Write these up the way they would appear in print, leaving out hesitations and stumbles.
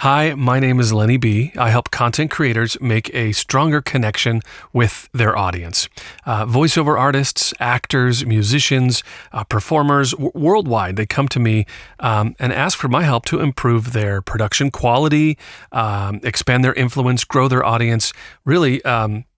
Hi, my name is Lenny B. I help content creators make a stronger connection with their audience. Voiceover artists, actors, musicians, performers worldwide, they come to me and ask for my help to improve their production quality, expand their influence, grow their audience, really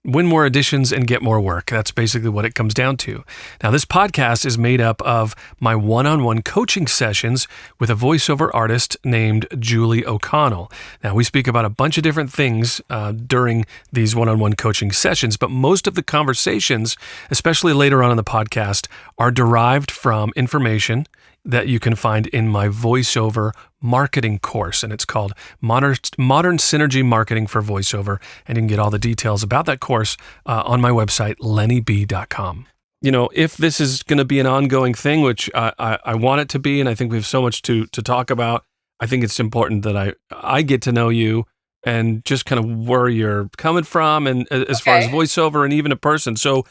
win more auditions and get more work. That's basically what it comes down to. Now, this podcast is made up of my one-on-one coaching sessions with a voiceover artist named Julie OConnell. Now, we speak about a bunch of different things during these one-on-one coaching sessions, but most of the conversations, especially later on in the podcast, are derived from information that you can find in my voiceover marketing course, and it's called Modern Synergy Marketing for Voiceover, and you can get all the details about that course on my website, lennyb.com. You know, if this is going to be an ongoing thing, which I want it to be, and I think we have so much to talk about, I think it's important that I get to know you and just kind of where you're coming from, and as far as voiceover and even a person. So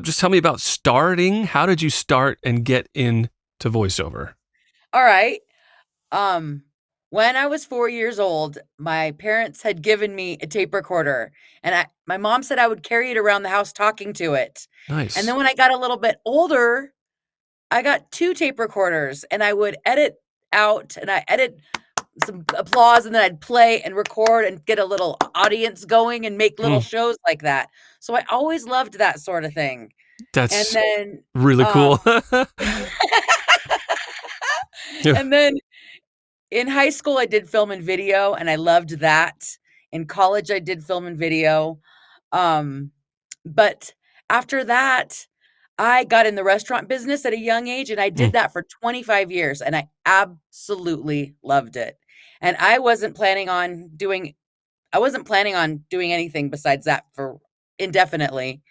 just tell me about starting. How did you start and get into voiceover? All right. When I was 4 years old, my parents had given me a tape recorder, and my mom said I would carry it around the house talking to it. And Nice. then when I got a little bit older, I got 2 tape recorders, and I would edit out, and I edit some applause, and then I'd play and record and get a little audience going and make little shows like that. So I always loved that sort of thing. And That's then, really um cool. Yeah. and then in high school, I did film and video, and I loved that. In college, I did film and video. Um, but after that, I got in the restaurant business at a young age, and I did Mm, that for 25 years, and I absolutely loved it. And I wasn't planning on doing anything besides that for indefinitely.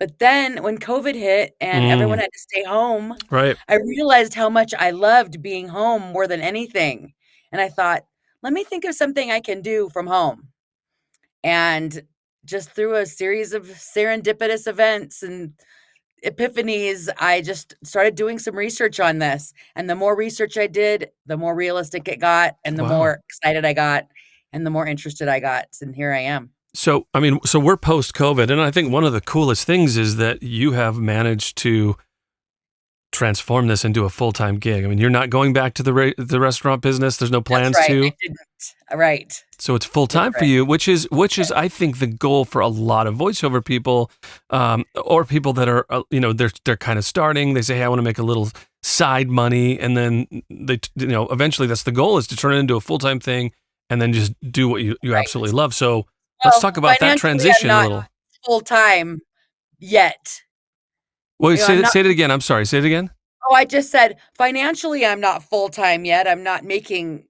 But then when COVID hit and everyone mm, had to stay home, right. I realized how much I loved being home more than anything. And I thought, let me think of something I can do from home. And just through a series of serendipitous events and epiphanies, I just started doing some research on this. And the more research I did, the more realistic it got, and the Wow. more excited I got, and the more interested I got. And here I am. So, I mean, so we're post-COVID, and I think one of the coolest things is that you have managed to transform this into a full-time gig. I mean, you're not going back to the restaurant business. There's no That's plans right. I to. didn't. Right. So it's That's full-time for right. you, which is I think the goal for a lot of voiceover people, or people that are they're kind of starting. They say, hey, I want to make a little side money, and then they eventually that's the goal, is to turn it into a full-time thing, and then just do what you absolutely Right. love. So let's Well, talk about that financially, I'm transition a not little. full-time yet. Wait, You know, I'm not say it again. I'm sorry. Say it again. I just said financially, I'm not full-time yet. I'm not making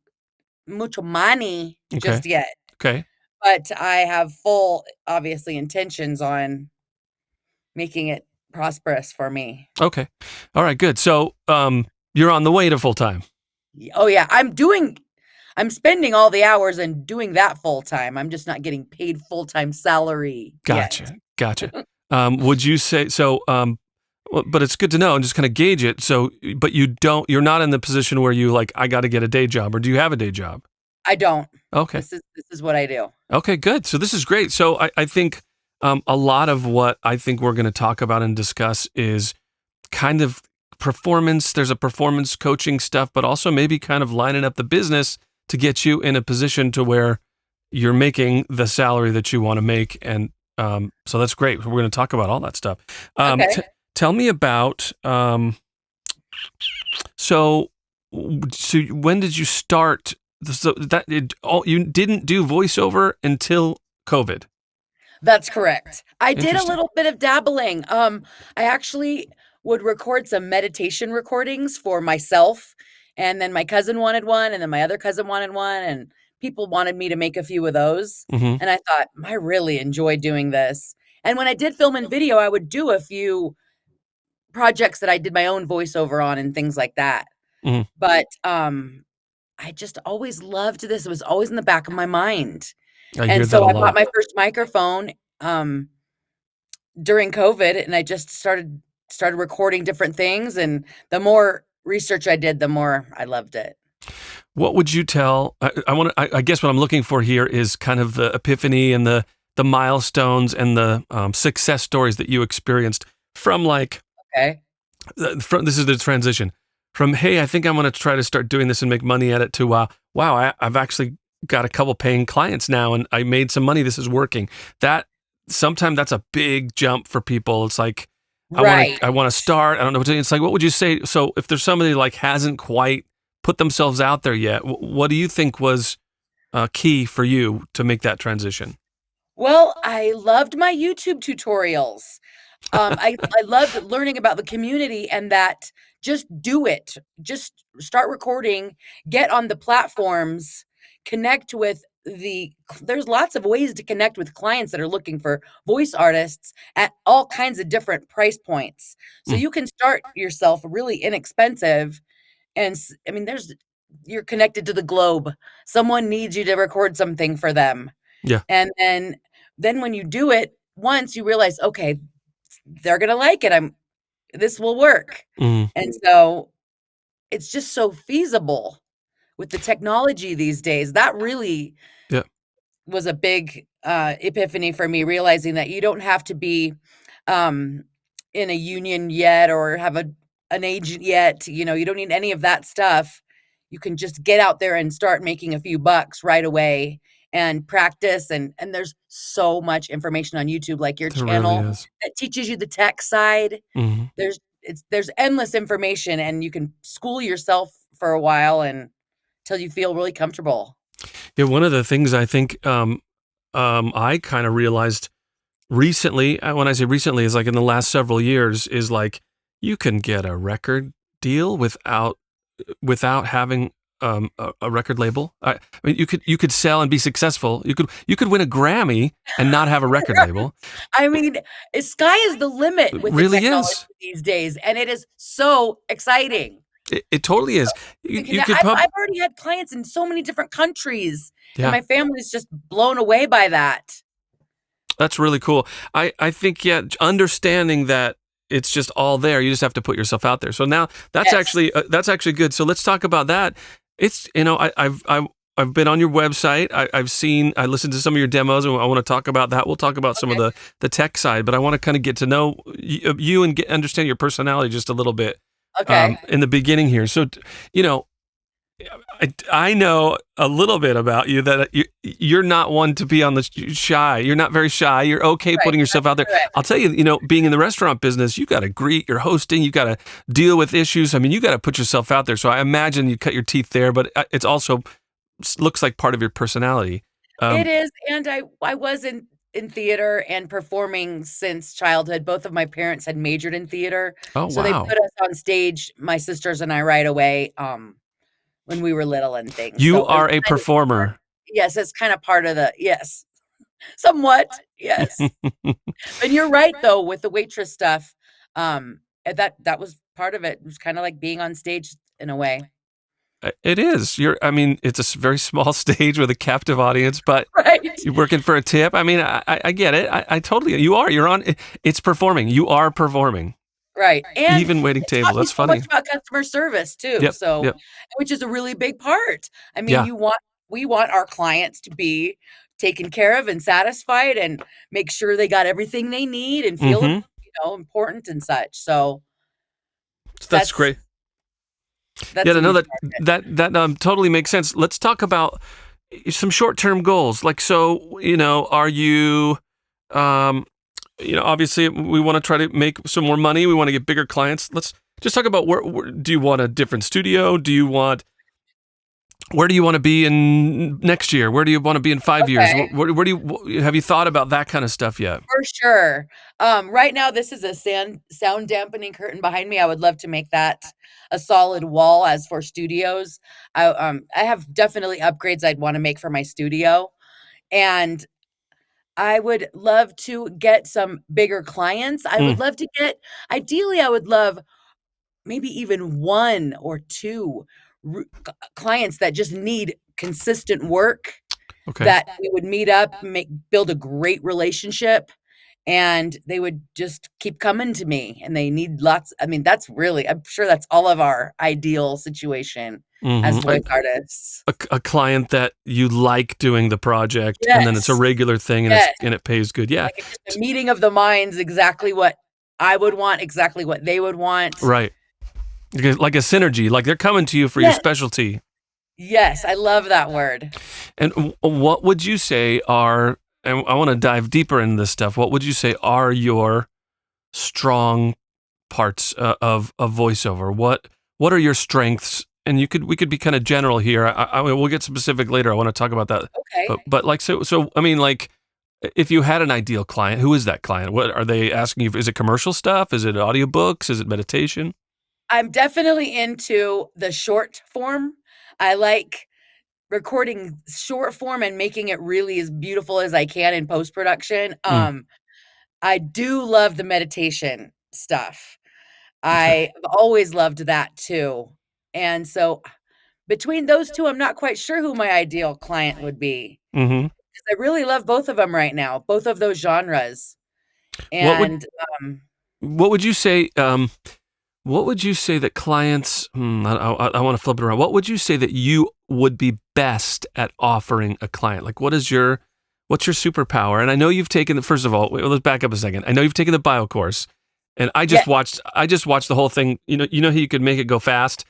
mucho money Okay. just yet, Okay. but I have full, obviously, intentions on making it prosperous for me. Okay. All right. Good. So you're on the way to full-time. Oh, yeah, I'm spending all the hours and doing that full-time. I'm just not getting paid full-time salary yet. Gotcha. Gotcha. Would you say so? Well, but it's good to know and just kind of gauge it. So, but you're not in the position where you like, I got to get a day job, or do you have a day job? I don't. Okay. This is what I do. Okay, good. So this is great. So I think a lot of what I think we're going to talk about and discuss is kind of performance. There's a performance coaching stuff, but also maybe kind of lining up the business to get you in a position to where you're making the salary that you want to make. And so that's great. We're going to talk about all that stuff. Okay. Tell me about, so when did you start? So you didn't do voiceover until COVID. That's correct. I did a Interesting. little bit of dabbling. I actually would record some meditation recordings for myself, and then my cousin wanted one, and then my other cousin wanted one, and people wanted me to make a few of those. Mm-hmm. And I thought, I really enjoy doing this. And when I did film and video, I would do a few projects that I did my own voiceover on and things like that. Mm-hmm. But I just always loved this. It was always in the back of my mind. I hear And that a so I bought lot. my first microphone, um, during COVID, and I just started recording different things, and the more research I did, the more I loved it. What would you tell? I guess what I'm looking for here is kind of the epiphany and the milestones and the success stories that you experienced from like Okay. from this is the transition from hey, I think I'm going to try to start doing this and make money at it to wow, I've actually got a couple paying clients now and I made some money. This is working. That sometimes that's a big jump for people. It's like Right. I want to start. I don't know what to do. It's like what would you say? So if there's somebody like hasn't quite put themselves out there yet, what do you think was key for you to make that transition? Well, I loved my YouTube tutorials. I loved learning about the community and that just do it. Just start recording, get on the platforms, connect with there's lots of ways to connect with clients that are looking for voice artists at all kinds of different price points. So Mm, you can start yourself really inexpensive and I mean you're connected to the globe. Someone needs you to record something for them. yeah. And then when you do it once, you realize, "Okay, they're gonna like it. This will work." Mm, And so, it's just so feasible with the technology these days. That really yeah. was a big, epiphany for me, realizing that you don't have to be, um, in a union yet or have an agent yet, you don't need any of that stuff. You can just get out there and start making a few bucks right away and practice, and there's so much information on YouTube, like your There really channel is. that teaches you the tech side. Mhm. There's endless information, and you can school yourself for a while and till you feel really comfortable. Yeah, one of the things I think I kind of realized recently, when I say recently, is like in the last several years, is like you can get a record deal without having a record label. I mean, you could sell and be successful. You could win a Grammy and not have a record label. I mean, sky is the limit It with the really technology is. these days, and it is so exciting. It totally is. Thinking You that could I've already had clients in so many different countries, and yeah. my family's just blown away by that. That's really cool. I think yeah, understanding that it's just all there. You just have to put yourself out there. So now Yes. that's actually good. So let's talk about that. It's I've been on your website. I've seen I listened to some of your demos, and I want to talk about that. We'll talk about some of Okay. the tech side, but I want to kind of get to know you and understand your personality just a little bit Okay. in the beginning here. So you know, I know a little bit about you that you're not one to be on the shy. You're not very shy. You're okay Right. putting yourself That's out there. I'll correct. tell you, being in the restaurant business, you got to greet, you're hosting, you got to deal with issues. I mean, you got to put yourself out there. So I imagine you cut your teeth there, but it's also looks like part of your personality. It Um, is, and I was in theater and performing since childhood. Both of my parents had majored in theater, oh, so they wow. put us on stage, my sisters and I, right away, when we were little and things, You so it was are a kind of part. performer. Yes, it's kinda part of the yes. Somewhat, yes. And you're right, though, with the waitress stuff, that was part of it. It was kinda like being on stage in a way. It is. I mean, it's a very small stage with a captive audience, but Right, you're working for a tip. I mean, I get it. I totally, you're on, it's performing. You are performing, right, and even waiting it table. taught me That's so much funny. about customer service too, Yep. so Yep. which is a really big part. I mean, Yeah. we want our clients to be taken care of and satisfied and make sure they got everything they need and feel, Mm-hmm. important and such, so That's that's great. Yeah, that's a to know huge that part of it. totally makes sense. Let's talk about some short-term goals. Like, so, are you, um, obviously we want to try to make some more money. We want to get bigger clients. Let's just talk about where do you want a different studio? Where do you want to be in next year? Where do you want to be in 5 years? Okay. Where do have you thought about that kind of stuff yet? For sure. Right now, this is a sound dampening curtain behind me. I would love to make that a solid wall as for studios. I have definitely upgrades I'd wanna make for my studio, and I would love to get some bigger clients. I Mm, would love to get ideally, I would love maybe even 1 or 2 clients that just need consistent work okay. that we would meet up, build a great relationship, and they would just keep coming to me, and they need lots I mean, that's really I'm sure that's all of our ideal situation. as Mm-hmm. voice artists. A client that you like doing the project, and then it's a Yes, regular thing, and yes. it pays good. Yeah, Like, it's just a meeting of the minds, exactly what I would want, exactly what they would want. right. Like a synergy, like they're coming to you for your Yes. specialty. Yes, I love that word. And what would you say are, and I want to dive deeper into this stuff, what would you say are your strong parts of voiceover? What are your strengths? And we could be kind of general here. We'll get specific later. I want to talk about that. Okay. But like, so I mean, like, if you had an ideal client, who is that client? What are they asking you? Is it commercial stuff? Is it audiobooks? Is it meditation? I'm definitely into the short form. I like recording short form and making it really as beautiful as I can in post-production. Mm, I do love the meditation stuff. okay. I've always loved that too. And so between those 2, I'm not quite sure who my ideal client would be, Mm-hmm. 'cause I really love both of them right now, both of those genres. What would And, what would you say? What would you say that clients? I want to flip it around. What would you say that you would be best at offering a client? Like, what's your superpower? And I know you've taken the. First of all, let's back up a second. I know you've taken the bio course, and I just yes, watched. I just watched the whole thing. You know how you could make it go fast.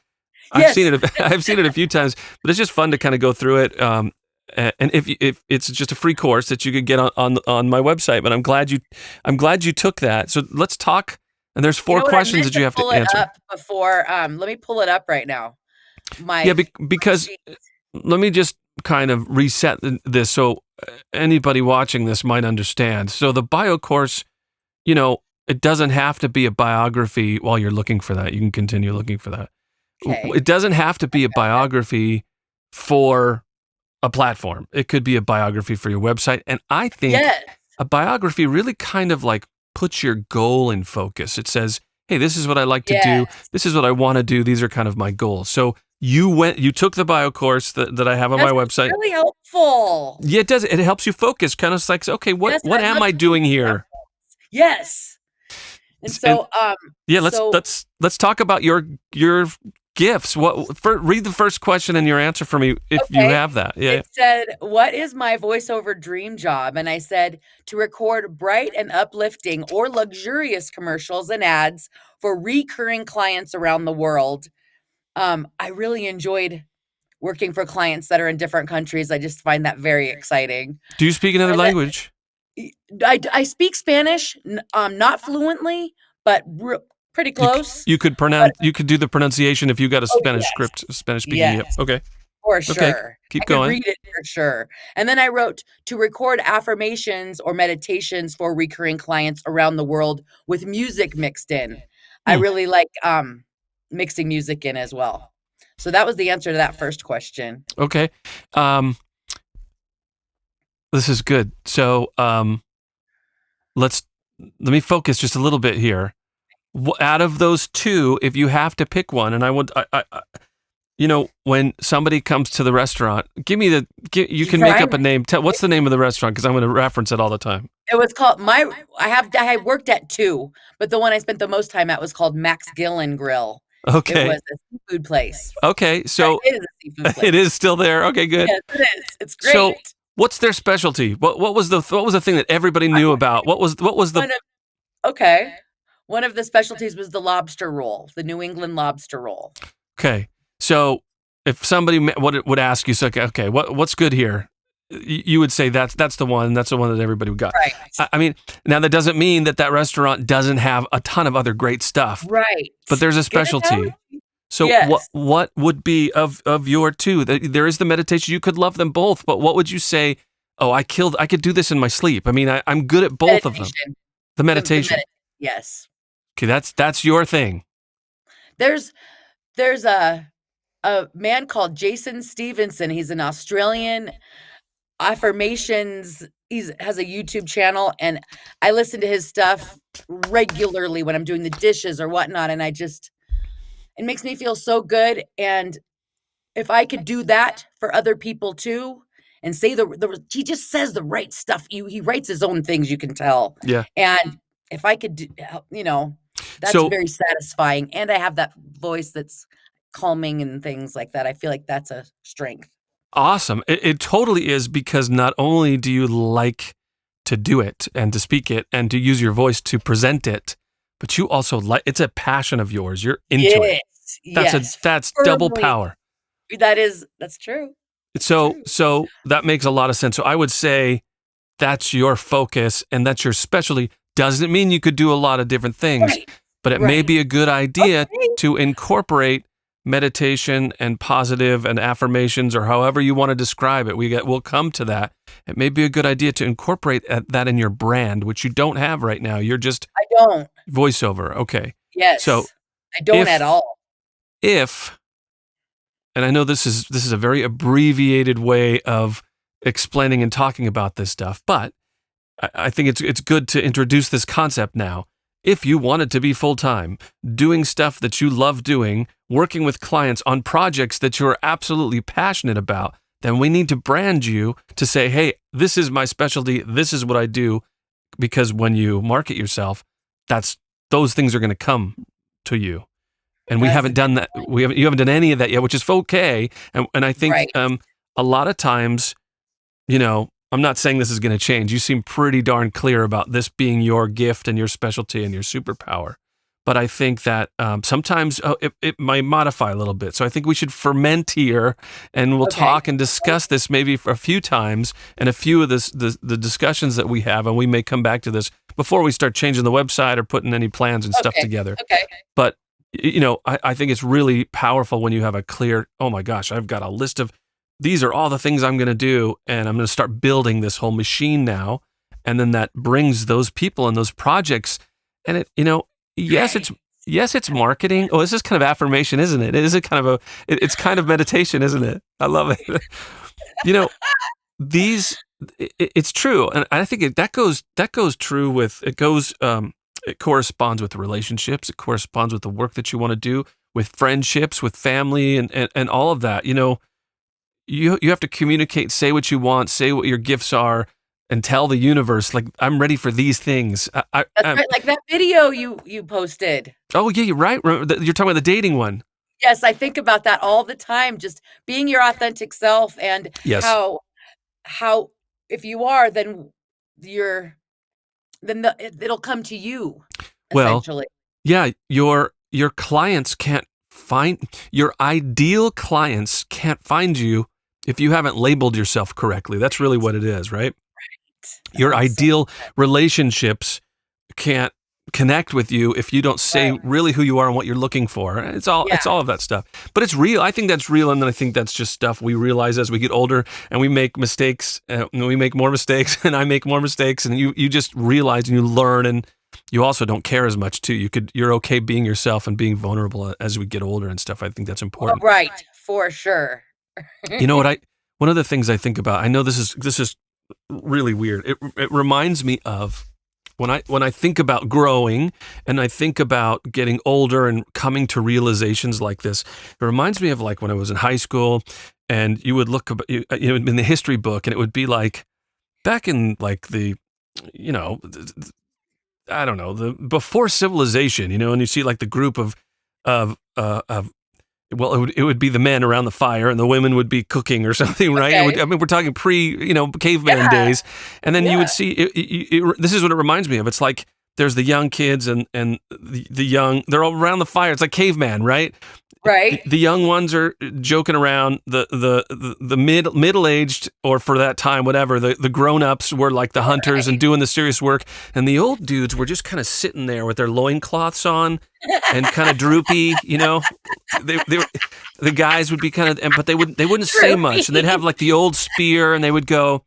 I've yes. seen it. I've seen it a few times, but it's just fun to kind of go through it. And if it's just a free course that you could get on my website, but I'm glad you took that. So let's talk. And there's You 4 know what? I questions meant that to you have to pull it answer. up before, let me pull it up right now. Yeah, My because sheet. let me just kind of reset this so anybody watching this might understand. So the bio course, it doesn't have to be a biography while you're looking for that. You can continue looking for that. Okay. It doesn't have to be a biography for a platform. It could be a biography for your website. And I think Yes, a biography really kind of like puts your goal in focus. It says, hey, this is what I like to do. yes. This is what I want to do. These are kind of my goals. So you took the bio course that I have on my That's website. really helpful. Yeah, it does. It helps you focus. Kind of like, okay, Yes, what I am love I doing doing here? examples. Yes. And And so, yeah, so let's talk about your gifts. Read the first question and your answer for me if you okay. have that. Yeah. It said, "What is my voiceover dream job?" And I said, "To record bright and uplifting or luxurious commercials and ads for recurring clients around the world." I really enjoyed working for clients that are in different countries. I just find that very exciting. Do you speak another And then language? I speak Spanish, not fluently, but pretty close. You could But pronounce. You could do the pronunciation if you got a oh, Spanish yes. script, Spanish speaking. Yep. Yes. Okay. For Okay. sure. Keep I could going. read it for sure. And then I wrote to record affirmations or meditations for recurring clients around the world with music mixed in. I Hmm. really like mixing music in as well. So that was the answer to that first question. Okay. This is good. So let me focus just a little bit here. Out of those 2, if you have to pick one, and when somebody comes to the restaurant, you can make Right. up a name. What's the name of the restaurant? Because I'm going to reference it all the time. It was called I worked at 2, but the one I spent the most time at was called Max Gillen Grill. It Okay. was a seafood place. Okay. So It is a seafood place. it is still there. Okay, good. Yes, it is. It's great. So what's their specialty? What was the thing that everybody knew about? What was the One of okay. One of the specialties was the lobster roll, the New England lobster roll. Okay. So if somebody would ask you, so, okay, what's good here? You would say that's the one. That's the one that everybody got. Right. I mean, now that doesn't mean that restaurant doesn't have a ton of other great stuff, Right. but there's a Get it specialty. out? So Yes. what would be of your 2? There is the meditation. You could love them both, but what would you say? Oh, I could do this in my sleep. I mean, I'm good at both of them. Meditation. The meditation. Yes. Okay, that's your thing. There's a man called Jason Stevenson. He's an Australian affirmations. Has a YouTube channel, and I listen to his stuff regularly when I'm doing the dishes or whatnot, and it makes me feel so good. And if I could do that for other people too, and say he just says the right stuff. He writes his own things, you can tell. Yeah. And if I could do, that's So very satisfying. And I have that voice that's calming and things like that. I feel like that's a strength. Awesome. It totally is, because not only do you like to do it and to speak it and to use your voice to present it, but you also like, it's a passion of yours. You're into it. Yes. That's double Firmly. power. That's true. So that makes a lot of sense. So I would say that's your focus and that's your specialty. Doesn't mean you could do a lot of different things, Right. but it may Right. be a good idea Okay. to incorporate meditation and positive and affirmations, or however you want to describe it. We'll come to that. It may be a good idea to incorporate that in your brand, which you don't have right now. You're just I don't. voiceover. Okay. Yes. So I don't at all. And I know this is a very abbreviated way of explaining and talking about this stuff, but I think it's good to introduce this concept now. If you wanted to be full-time, doing stuff that you love doing, working with clients on projects that you're absolutely passionate about, then we need to brand you to say, hey, this is my specialty, this is what I do, because when you market yourself, those things are going to come to you. And we haven't done that. You haven't done any of that yet, which is okay. And I think Right. A lot of times, I'm not saying this is going to change. You seem pretty darn clear about this being your gift and your specialty and your superpower. But I think that sometimes it might modify a little bit. So I think we should ferment here, and we'll talk and discuss this maybe for a few times, and a few of the discussions that we have, and we may come back to this before we start changing the website or putting any plans and stuff together. Okay. But I think it's really powerful when you have a clear, oh my gosh, I've got a list of, these are all the things I'm going to do, and I'm going to start building this whole machine now. And then that brings those people and those projects. And it, yes, it's marketing. Oh, this is kind of affirmation, isn't it? It is it's kind of meditation, isn't it? I love it. It's true. And I think that goes true with, it corresponds with the relationships. It corresponds with the work that you want to do, with friendships, with family, and all of that. You have to communicate, say what you want, say what your gifts are, and tell the universe, like, I'm ready for these things. That's right. Like that video you posted. Oh yeah, you're right. You're talking about the dating one. Yes, I think about that all the time. Just being your authentic self, and Yes. how if you are, then it'll come to you. Essentially. Well, yeah, your clients can't find, your ideal clients can't find you if you haven't labeled yourself correctly. That's really what it is, right? Your ideal relationships can't connect with you if you don't say really who you are and what you're looking for. It's all of that stuff. But it's real. I think that's real, and then I think that's just stuff we realize as we get older and we make mistakes, and we make more mistakes, and I make more mistakes, and you just realize and you learn, and you also don't care as much too. You're okay being yourself and being vulnerable as we get older and stuff. I think that's important. Right, for sure. You know what? One of the things I think about, I know this is really weird. It reminds me of when I think about growing, and I think about getting older and coming to realizations like this. It reminds me of like when I was in high school, and you would look in the history book, and it would be like back in like the, I don't know, the before civilization, and you see like the group of well, it would be the men around the fire, and the women would be cooking or something, right? Okay. We're talking caveman days, and then you would see. This is what it reminds me of. It's like there's the young kids and the young. They're all around the fire. It's like caveman, right? Right. The young ones are joking around. The middle-aged, or for that time, whatever, the grown-ups were like the hunters and doing the serious work. And the old dudes were just kind of sitting there with their loincloths on and kind of droopy, the guys would be kind of, but they wouldn't say much. And they'd have like the old spear, and they would go,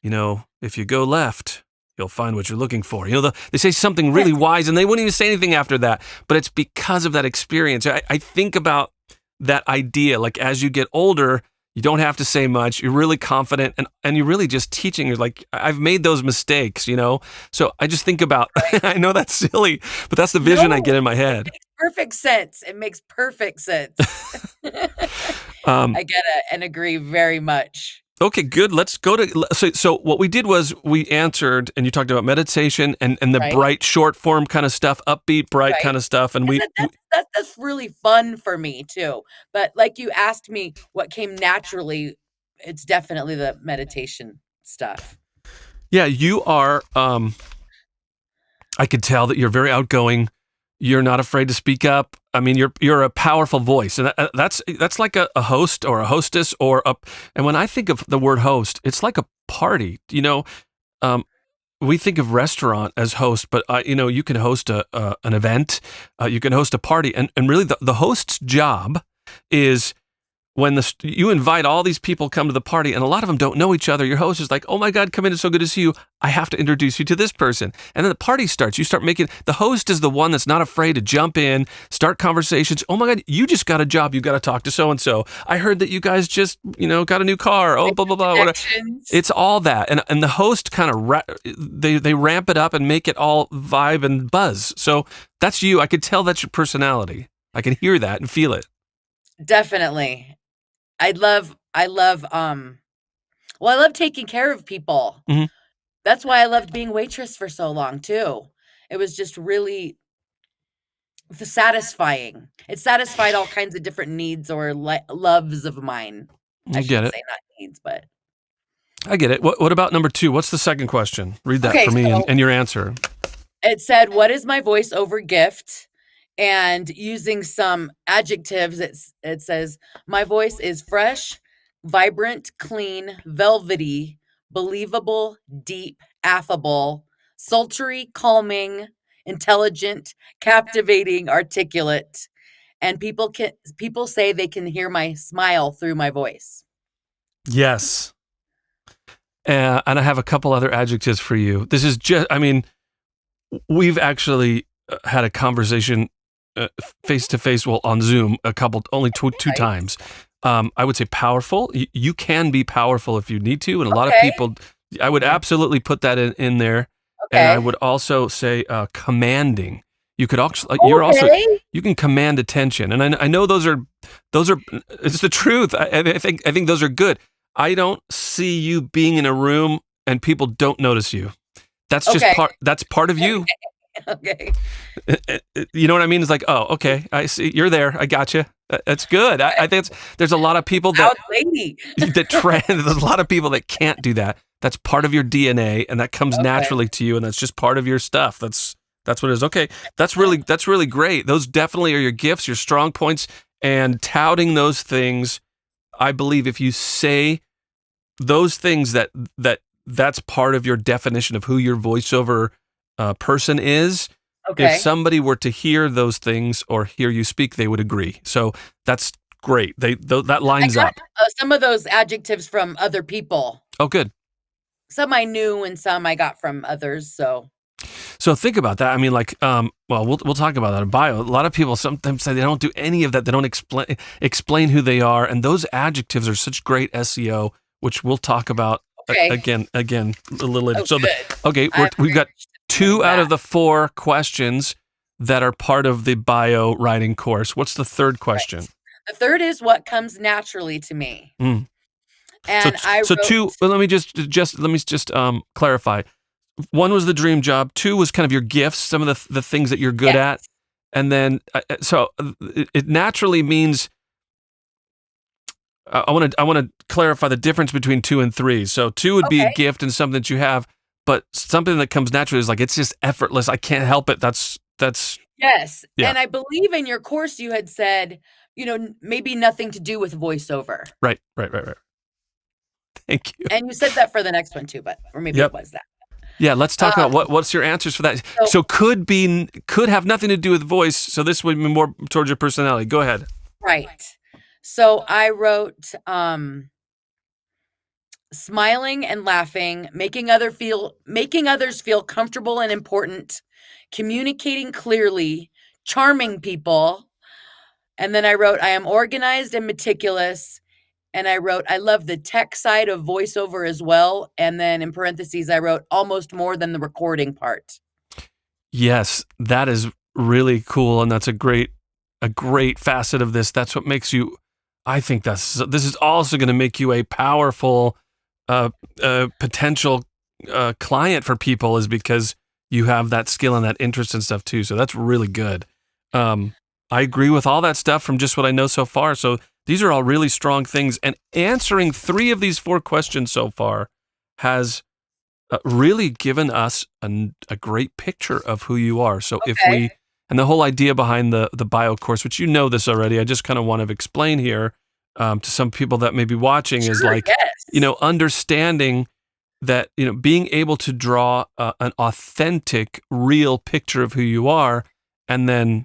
if you go left, you'll find what you're looking for. They say something really wise, and they wouldn't even say anything after that. But it's because of that experience. I think about that idea, like as you get older, you don't have to say much. You're really confident, and you're really just teaching. You're like, I've made those mistakes, So I just think about, I know that's silly, but that's the vision I get in my head. It makes perfect sense. It makes perfect sense. I get it and agree very much. Okay, good. Let's go to so what we did was we answered, and you talked about meditation and the Right, bright short form kind of stuff, upbeat, bright right. kind of stuff, and And that's really fun for me too. But like you asked me what came naturally, it's definitely the meditation stuff. yeah, you are. I could tell that you're very outgoing. You're not afraid to speak up. I mean, you're a powerful voice, and that's like a host or a hostess or a. And when I think of the word host, it's like a party. Um, we think of restaurant as host, but you can host an event, you can host a party, and really the host's job is when you invite all these people come to the party, and a lot of them don't know each other. Your host is like, "Oh my God, come in! It's so good to see you. I have to introduce you to this person." And then the party starts. You start making the host is the one that's not afraid to jump in, start conversations. "Oh my God, you just got a job. You got to talk to so and so. I heard that you guys just got a new car. Oh Make blah blah blah. Whatever." connections. It's all that, and the host kind of they ramp it up and make it all vibe and buzz. So that's you. I could tell that's your personality. I can hear that and feel it. Definitely. I love taking care of people. Mhm. That's why I loved being waitress for so long too. It was just really satisfying. It satisfied all kinds of different needs or loves of mine. I I get should it. say not needs, but I get it. What about number 2? What's the second question? Read that okay, for me so and your answer. it said, "What is my voiceover gift?" And using some adjectives, it says, "My voice is fresh, vibrant, clean, velvety, believable, deep, affable, sultry, calming, intelligent, captivating, articulate, and people say they can hear my smile through my voice." Yes. And I have a couple other adjectives for you. This is just, I mean, we've actually had a conversation face to face, well, on Zoom, only two Right? times. I would say powerful. You can be powerful if you need to, and a lot of Okay. people. I would absolutely put that in there, and I Okay. would also say commanding. You could also Okay. you can command attention, and I know those are it's the truth. I think those are good. I don't see you being in a room and people don't notice you. That's just Okay. that's part of you. Okay. You know what I mean? It's like, oh, okay, I see you're there. I got you. That's good. I think there's a lot of people that Loud lady. there's a lot of people that can't do that. That's part of your DNA, and that comes Okay. naturally to you, and that's just part of your stuff. That's what it is. Okay, that's really great. Those definitely are your gifts, your strong points, and touting those things. I believe if you say those things that's part of your definition of who your voiceover person is. If Okay. somebody were to hear those things or hear you speak, they would agree. So that's great. That I lines got, up. some of those adjectives from other people. Oh, good. Some I knew and some I got from others, so So think about that. I mean, like, well, we'll talk about that in bio. A lot of people sometimes say they don't do any of that. They don't explain who they are, and those adjectives are such great SEO, which we'll talk about okay. again a little later. Oh, So, good. okay, I'm we've very got interested in 2 learning out of that. the 4 questions that are part of the bio writing course. What's the third question? Right. The third is what comes naturally to me. Mm. So And I so wrote 2. Well, let me just clarify. 1 was the dream job. 2 was kind of your gifts, some of the things that you're good yes. at, and then it naturally means. I want to clarify the difference between 2 and 3. So 2 would be a Okay. gift and something that you have, but something that comes naturally is like it's just effortless. I can't help it. That's Yes. yeah. And I believe in your course you had said, maybe nothing to do with voiceover. Right. Thank you. And you said that for the next one too, but or maybe it Yep. was that. Yeah, let's talk Um, about what's your answers for that. so So could have nothing to do with voice. So this would be more towards your personality. Go ahead. right. So I wrote smiling and laughing, making others feel comfortable and important, communicating clearly, charming people. And then I wrote I am organized and meticulous. And I wrote I love the tech side of voiceover as well. And then in parentheses I wrote almost more than the recording part. Yes, that is really cool, and that's a great facet of this. That's what makes you. I think this is also going to make you a powerful a potential client for people is because you have that skill and that interest and stuff too. So that's really good. I agree with all that stuff from just what I know so far. So these are all really strong things. And answering 3 of these 4 questions so far has really given us a great picture of who you are. So if we, and the whole idea behind the bio course, which you know this already, I just kind of want to explain here to some people that may be watching is like, understanding that, being able to draw an authentic, real picture of who you are, and then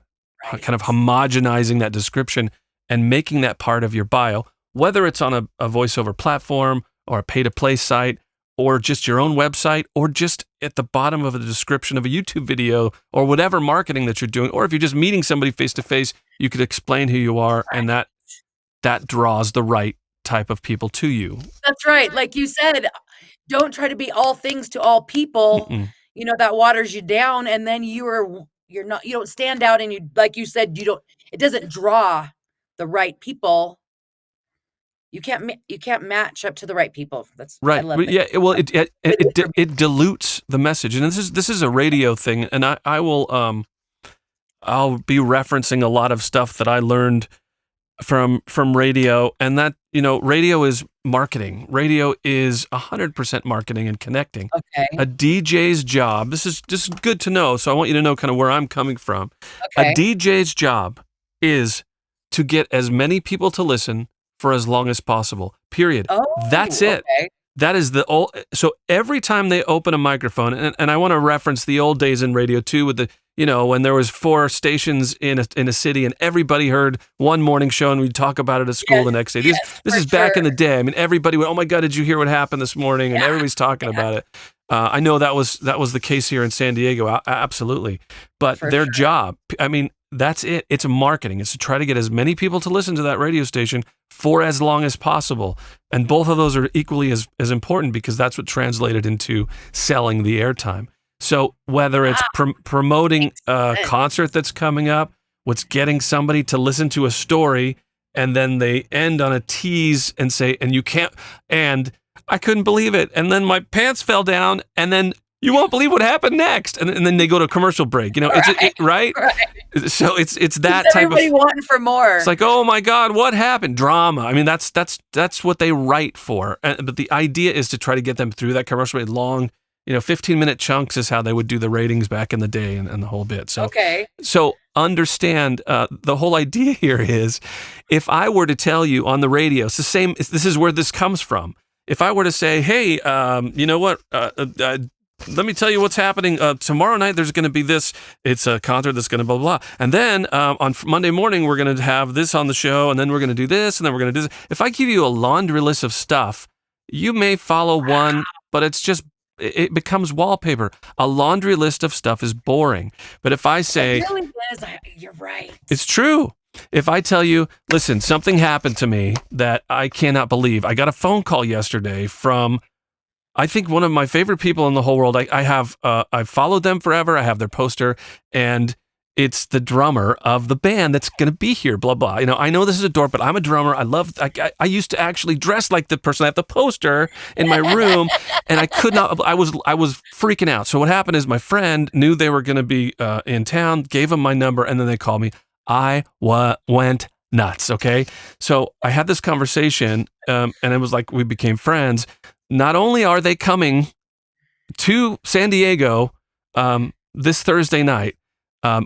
kind of homogenizing that description and making that part of your bio, whether it's on a voiceover platform or a pay-to-play site or just your own website or just at the bottom of the description of a YouTube video or whatever marketing that you're doing, or if you're just meeting somebody face-to-face, you could explain who you are, and that draws the right type of people to you. That's right. Like you said, don't try to be all things to all people. That waters you down, and then you don't stand out, and like you said, it doesn't draw the right people. You can't match up to the right people. That's right. I love that. Yeah. Well, it dilutes the message, and this is a radio thing, and I will I'll be referencing a lot of stuff that I learned from radio, and that radio is marketing. Radio is 100% marketing and connecting. Okay. A DJ's job. This is just good to know. So I want you to know kind of where I'm coming from. Okay. A DJ's job is to get as many people to listen for as long as possible. Period. Oh, that's it. Okay. That is so every time they open a microphone, and I want to reference the old days in radio too, with the, when there was 4 stations in a city and everybody heard one morning show and we'd talk about it at school the next day. This is back in the day. I mean, everybody went, oh my God, did you hear what happened this morning? And everybody's talking about it. I know that was the case here in San Diego. Absolutely. But their job, I mean, that's it. It's marketing. It's to try to get as many people to listen to that radio station for as long as possible. And both of those are equally as important, because that's what translated into selling the airtime. So whether it's promoting a concert that's coming up, what's getting somebody to listen to a story, and then they end on a tease and say, and you can't, and I couldn't believe it, and then my pants fell down, and then you won't believe what happened next, and then they go to a commercial break. Right? So it's that type of. Everybody wanting for more. It's like, oh my God, what happened? Drama. I mean, that's what they write for. But the idea is to try to get them through that commercial break. Long, 15-minute chunks is how they would do the ratings back in the day, and the whole bit. So So understand the whole idea here is, if I were to tell you on the radio, it's the same. This is where this comes from. If I were to say, hey, you know what? Let me tell you what's happening. Tomorrow night, there's going to be this. It's a concert that's going to blah, blah, blah. And then on Monday morning, we're going to have this on the show, and then we're going to do this, and then we're going to do this. If I give you a laundry list of stuff, you may follow one, but it becomes wallpaper. A laundry list of stuff is boring. But if I say... It really is. You're right. It's true. If I tell you, listen, something happened to me that I cannot believe. I got a phone call yesterday from... I think one of my favorite people in the whole world. I've followed them forever. I have their poster, and it's the drummer of the band that's going to be here, blah, blah. I know this is a dork, but I'm a drummer. I used to actually dress like the person. I have the poster in my room, and I could not, I was freaking out. So what happened is my friend knew they were going to be in town, gave them my number, and then they called me. I went nuts, okay? So I had this conversation, and it was like we became friends. Not only are they coming to San Diego this Thursday night,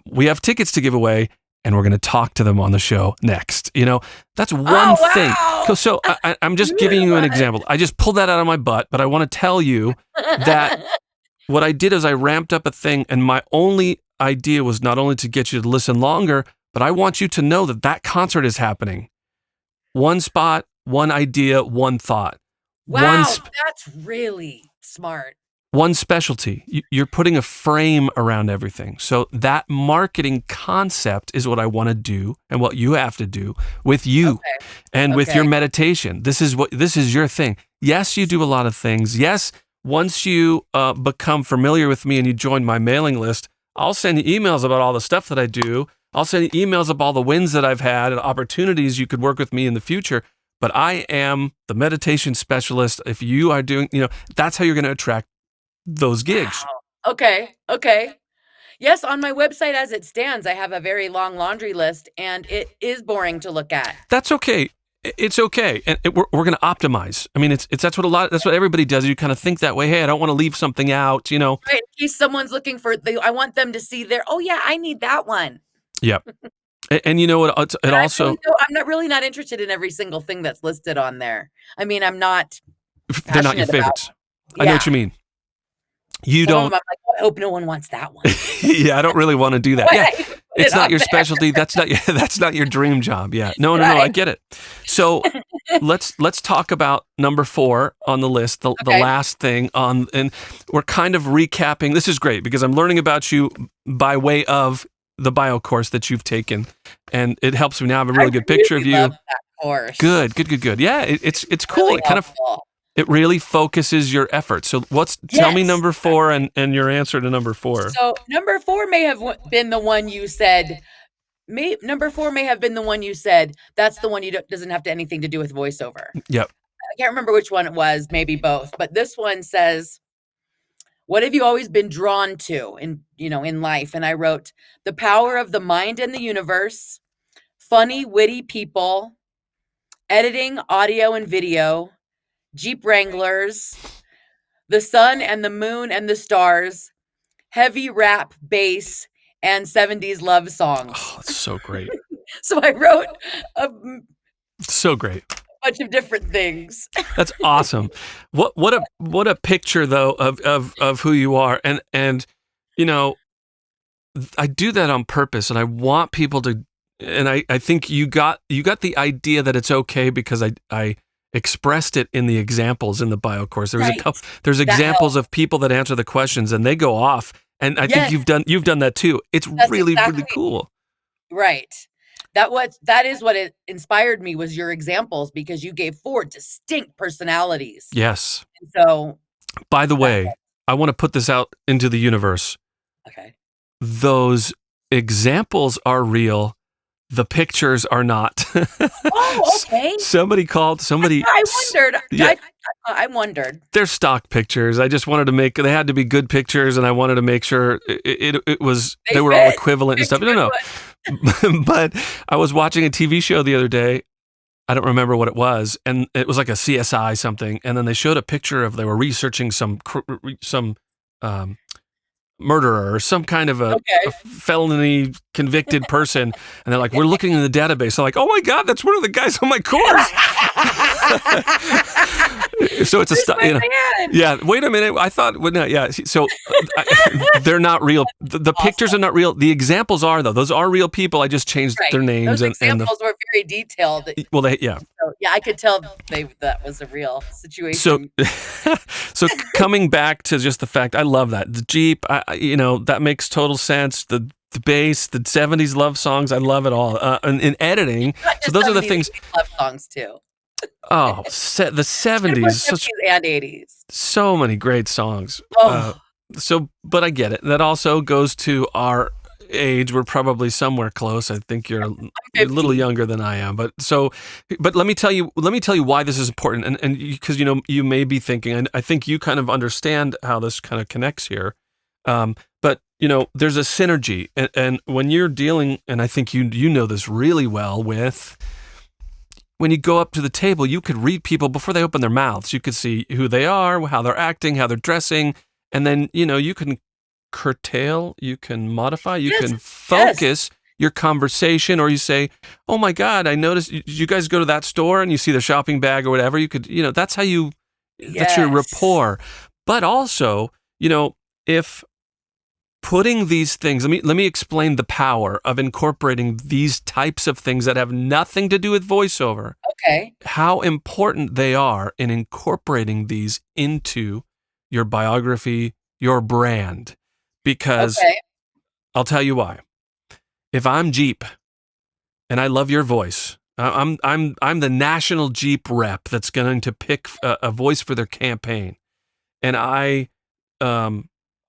we have tickets to give away, and we're going to talk to them on the show next. That's one thing. So I'm just giving you an example. I just pulled that out of my butt, but I want to tell you that what I did is I ramped up a thing, and my only idea was not only to get you to listen longer, but I want you to know that concert is happening. One spot, one idea, one thought. Wow, that's really smart. One specialty. You're putting a frame around everything. So that marketing concept is what I want to do, and what you have to do with you and with your meditation. This is your thing. Yes, you do a lot of things. Yes, once you become familiar with me and you join my mailing list, I'll send you emails about all the stuff that I do. I'll send you emails of all the wins that I've had and opportunities you could work with me in the future. but I am the meditation specialist. If you are doing, that's how you're going to attract those gigs. Wow. Okay. Yes, on my website as it stands, I have a very long laundry list, and it is boring to look at. That's okay. It's okay, and we're going to optimize. I mean, that's what everybody does. You kind of think that way. Hey, I don't want to leave something out. Right, in case someone's looking for, I want them to see oh yeah, I need that one. Yep. And you know what? It also, I'm really not interested in every single thing that's listed on there. I mean, I'm not. They're not your favorites. Yeah. I know what you mean. You don't. I'm like, I hope no one wants that one. Yeah, I don't really want to do that. Yeah, it's not your specialty. That's not your dream job. Yeah, no, I get it. So let's talk about number 4 on the list, the last thing on, and we're kind of recapping. This is great because I'm learning about you by way of the bio course that you've taken, and it helps me now have a really good picture of you. Love that course. Good. Yeah, it's cool. Really It kind of. It really focuses your efforts. So tell me number 4 and your answer to number 4. So number 4 may have been the one you said. Number 4 may have been the one you said. That's the one doesn't have anything to do with voiceover. Yep. I can't remember which one it was. Maybe both. But this one says, "What have you always been drawn to in life?" And I wrote, "The power of the mind and the universe, funny, witty people, editing, audio and video, Jeep Wranglers, the sun and the moon and the stars, heavy rap, bass, and 70s love songs." Oh, that's so great. So I wrote So great. a bunch of different things. That's awesome. What a picture though of who you are, and I do that on purpose, and I want people to, and I think you got the idea that it's okay because I expressed it in the examples in the bio course. There's examples of people that answer the questions and they go off, and I think you've done that too. That's really cool. Right. That is what it inspired me, was your examples, because you gave 4 distinct personalities. Yes. And so, by the way, I want to put this out into the universe. Okay. Those examples are real. The pictures are not. Oh, okay. Somebody called. I wondered. Yeah. I wondered. They're stock pictures. I just wanted to they had to be good pictures, and I wanted to make sure it was, they were all equivalent and stuff. No. But I was watching a TV show the other day. I don't remember what it was, and it was like a CSI something. And then they showed a picture they were researching some murderer or some kind of a felony convicted person, and they're like, "We're looking in the database." I'm like, "Oh my God, that's one of the guys on my course." So it's yeah. Wait a minute, I thought, So they're not real. The pictures are not real. The examples are, though. Those are real people. I just changed their names. Those examples were very detailed. Well, So, I could tell that was a real situation. So coming back to just the fact, I love that the Jeep. That makes total sense. The bass, the 70s love songs, I love it all. And in editing, so those are the things. Love songs too. Oh, the 70s and 80s. So many great songs. Oh. But I get it. That also goes to our age. We're probably somewhere close. I think you're a little younger than I am. But let me tell you why this is important. And because you may be thinking, and I think you kind of understand how this kind of connects here. But there's a synergy, and when you're dealing, and I think you know this really well, with when you go up to the table, you could read people before they open their mouths. You could see who they are, how they're acting, how they're dressing, and then you can curtail, you can modify, you can focus your conversation, or you say, "Oh my God, I noticed you guys go to that store," and you see the shopping bag or whatever. You could, that's how you, that's your rapport. But also, if putting these things, let me explain the power of incorporating these types of things that have nothing to do with voiceover. Okay. How important they are in incorporating these into your biography, your brand. Because I'll tell you why. If I'm Jeep and I love your voice, I'm the national Jeep rep that's going to pick a voice for their campaign, and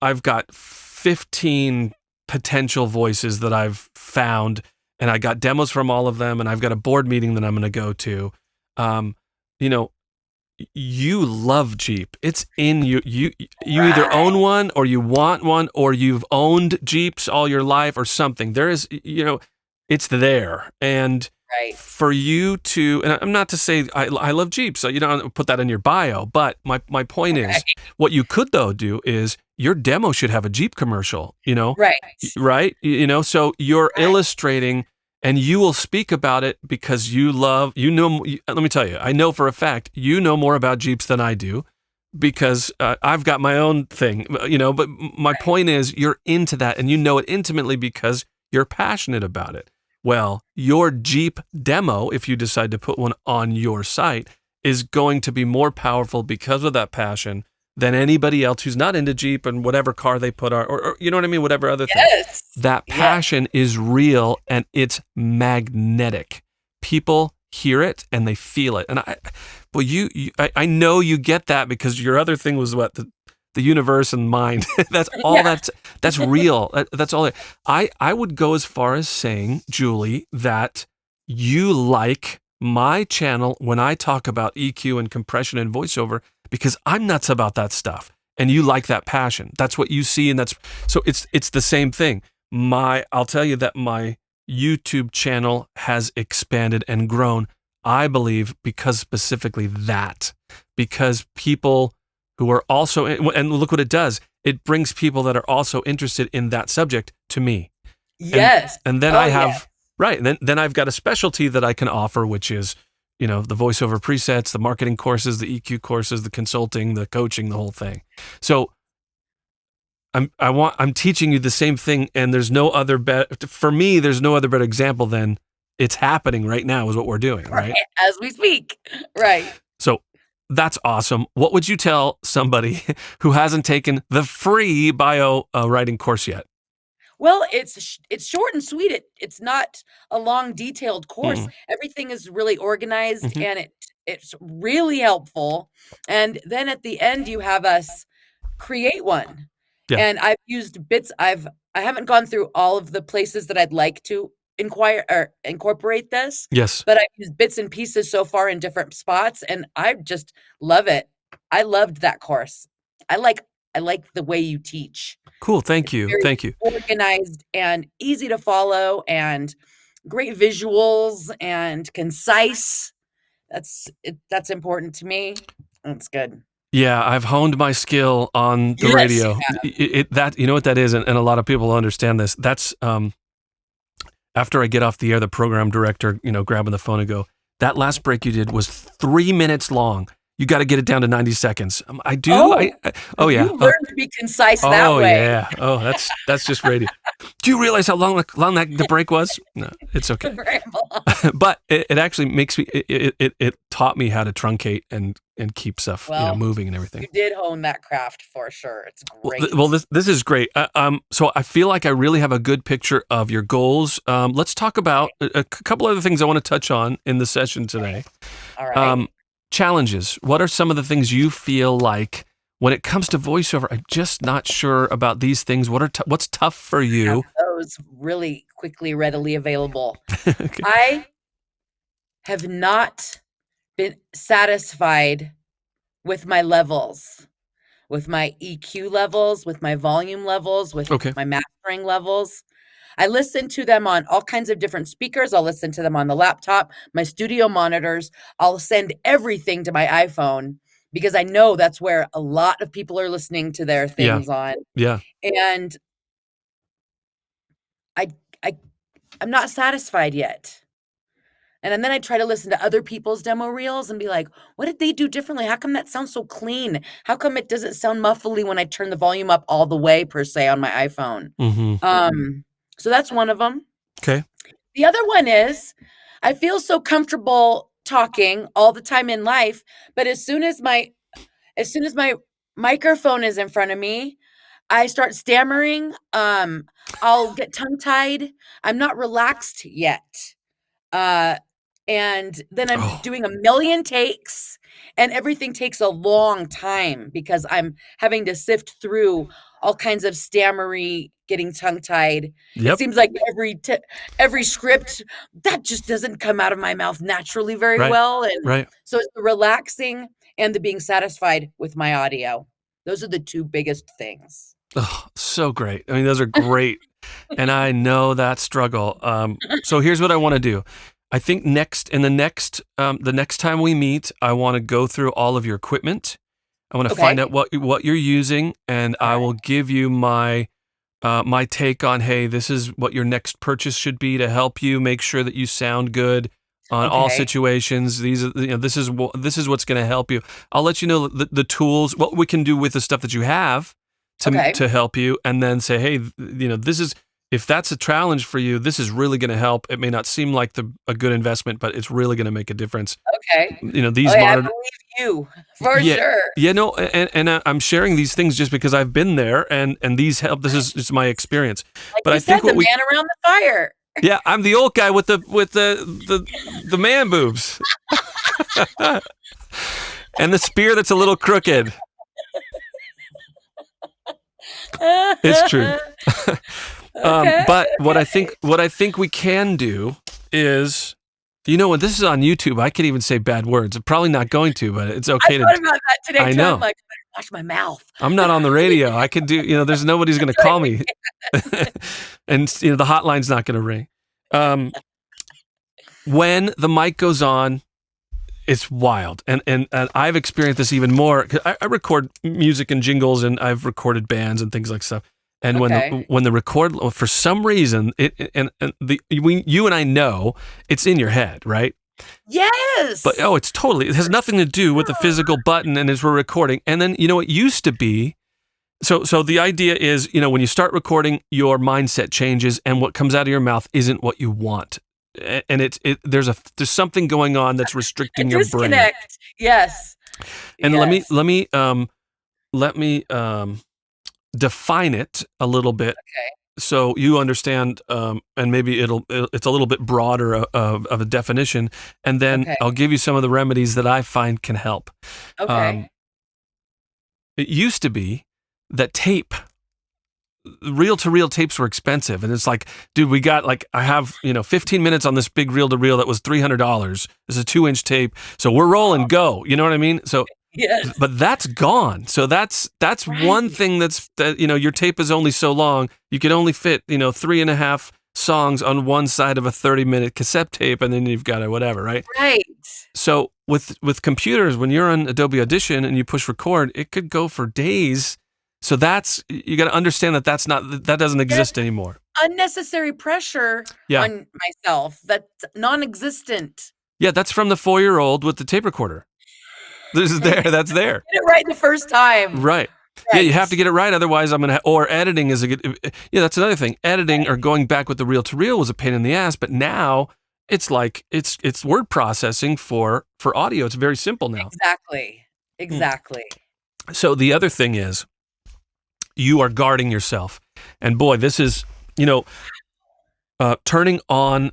I've got 15 potential voices that I've found, and I got demos from all of them, and I've got a board meeting that I'm going to go to. you know, you love Jeep. It's in you. You either own one or you want one or you've owned Jeeps all your life or something. There is, it's there. And Right. for you to, and I'm not to say I love Jeeps, so you don't put that in your bio, but my point is, what you could though do is your demo should have a Jeep commercial, Right. right? So you're illustrating and you will speak about it because let me tell you, I know for a fact, you know more about Jeeps than I do because I've got my own thing, but my point is you're into that and you know it intimately because you're passionate about it. Well, your Jeep demo, if you decide to put one on your site, is going to be more powerful because of that passion than anybody else who's not into Jeep and whatever car they put on, or you know what I mean, whatever other thing. That passion is real and it's magnetic. People hear it and they feel it. And I know you get that because your other thing was what the universe and mind. That's all. That's real. That's all. I would go as far as saying, Julie, that you like my channel when I talk about EQ and compression and voiceover because I'm nuts about that stuff and you like that passion. That's what you see, and so it's the same thing. I'll tell you that my YouTube channel has expanded and grown, I believe, because specifically that. Because people who are also, and look what it does, it brings people that are also interested in that subject to me. Yes. And then I have, right, and then I've got a specialty that I can offer, which is, the voiceover presets, the marketing courses, the EQ courses, the consulting, the coaching, the whole thing. So I'm teaching you the same thing, and there's no other for me, there's no other better example than it's happening right now is what we're doing, right? As we speak, right. So that's awesome. What would you tell somebody who hasn't taken the free bio writing course yet? Well, it's short and sweet. It's not a long, detailed course. Everything is really organized, and it's really helpful. And then at the end, you have us create one. Yeah. And I've used bits. I haven't gone through all of the places that I'd like to incorporate this. Yes. But I've used bits and pieces so far in different spots, and I just love it. I loved that course. I like the way you teach. Cool. Thank you. Very Thank you. organized and easy to follow and great visuals and concise. That's important to me. That's good. Yeah, I've honed my skill on the radio. You know what that is, and a lot of people understand this. That's after I get off the air, the program director, grabbing the phone and go, "That last break you did was 3 minutes long. You got to get it down to 90 seconds." I do. Yeah. You learn to be concise that way. Oh yeah. Oh, that's just radio. Do you realize how long the break was? No, it's okay. But it actually makes me. It taught me how to truncate and keep stuff moving and everything. You did hone that craft for sure. It's great. Well, this is great. So I feel like I really have a good picture of your goals. Let's talk about a couple other things I want to touch on in the session today. All right. Challenges. What are some of the things you feel like when it comes to voiceover? I'm just not sure about these things. What's tough for you? Those really quickly, readily available. Okay. I have not been satisfied with my levels, with my EQ levels, with my volume levels, with my mastering levels. I listen to them on all kinds of different speakers. I'll listen to them on the laptop, my studio monitors. I'll send everything to my iPhone because I know that's where a lot of people are listening to their things on. Yeah. And I'm not satisfied yet. And then I try to listen to other people's demo reels and be like, what did they do differently? How come that sounds so clean? How come it doesn't sound muffly when I turn the volume up all the way, per se, on my iPhone? So that's one of them. Okay. The other one is I feel so comfortable talking all the time in life, but as soon as my microphone is in front of me, I start stammering. I'll get tongue-tied. I'm not relaxed yet. And then I'm doing a million takes, And everything takes a long time because I'm having to sift through all kinds of stammery, getting tongue-tied. It Yep. seems like every script, that just doesn't come out of my mouth naturally very Right. well, and Right. so it's the relaxing and the being satisfied with my audio. Those are the 2 biggest things. Oh, so great. I mean, those are great. And I know that struggle. So here's what I want to do. I think the next time we meet, I want to go through all of your equipment. I want to find Okay. out what you're using, and I Alright. will give you my my take on, hey, this is what your next purchase should be to help you make sure that you sound good on all Okay. situations. These are, this is this is what's going to help you. I'll let you know the tools, what we can do with the stuff that you have Okay. to help you, and then say, hey, this is, if that's a challenge for you, this is really going to help. It may not seem like a good investment, but it's really going to make a difference. Okay. These Okay, I monitor, believe you for yeah, sure. yeah, no, and I'm sharing these things just because I've been there, and these help. This is just my experience. Like But you I said, think the what we, man around the fire. yeah, I'm the old guy with the man boobs and the spear that's a little crooked. It's true. Okay, But what I okay. think we can do is, when this is on YouTube, I could even say bad words. I'm probably not going to, but it's I okay to. thought about that today I too. I'm know. like, "I better watch my mouth." I'm not on the radio. I can do. There's nobody's going to That's right, call we me, and the hotline's not going to ring. When the mic goes on, it's wild, and I've experienced this even more. 'Cause I record music and jingles, and I've recorded bands and things like stuff. And Okay. when the record, for some reason, you and I know it's in your head, right? But Yes! it has nothing to do with the physical button, and as we're recording. And then it used to be. So the idea is, when you start recording, your mindset changes, and what comes out of your mouth isn't what you want. And there's something going on that's A restricting your brain. disconnect. Yes. And Yes. let me define it a little bit Okay. so you understand, and maybe it's a little bit broader of a definition, and then Okay. I'll give you some of the remedies that I find can help. Okay. It used to be that reel-to-reel tapes were expensive, and it's like, dude, we got, like, I have 15 minutes on this big reel-to-reel that was $300. It's a 2-inch tape, so we're rolling, go. You know what I mean? So, Yes. but that's gone. So that's one Right. thing that your tape is only so long. You can only fit 3.5 songs on one side of a 30-minute cassette tape, and then you've got a whatever, right? Right. So with computers, when you're on Adobe Audition and you push record, it could go for days. So you got to understand that that doesn't That's exist anymore. unnecessary pressure Yeah. on myself. That's non-existent. Yeah, that's from the 4-year-old with the tape recorder. That's there. Get it right the first time. Right. Yeah, you have to Right. get it right. Otherwise, or editing is a good, yeah, that's another thing. Editing or going back with the reel to reel was a pain in the ass, but now it's like, it's word processing for audio. It's very simple now. Exactly. Exactly. So the other thing is, you are guarding yourself. And boy, this is, turning on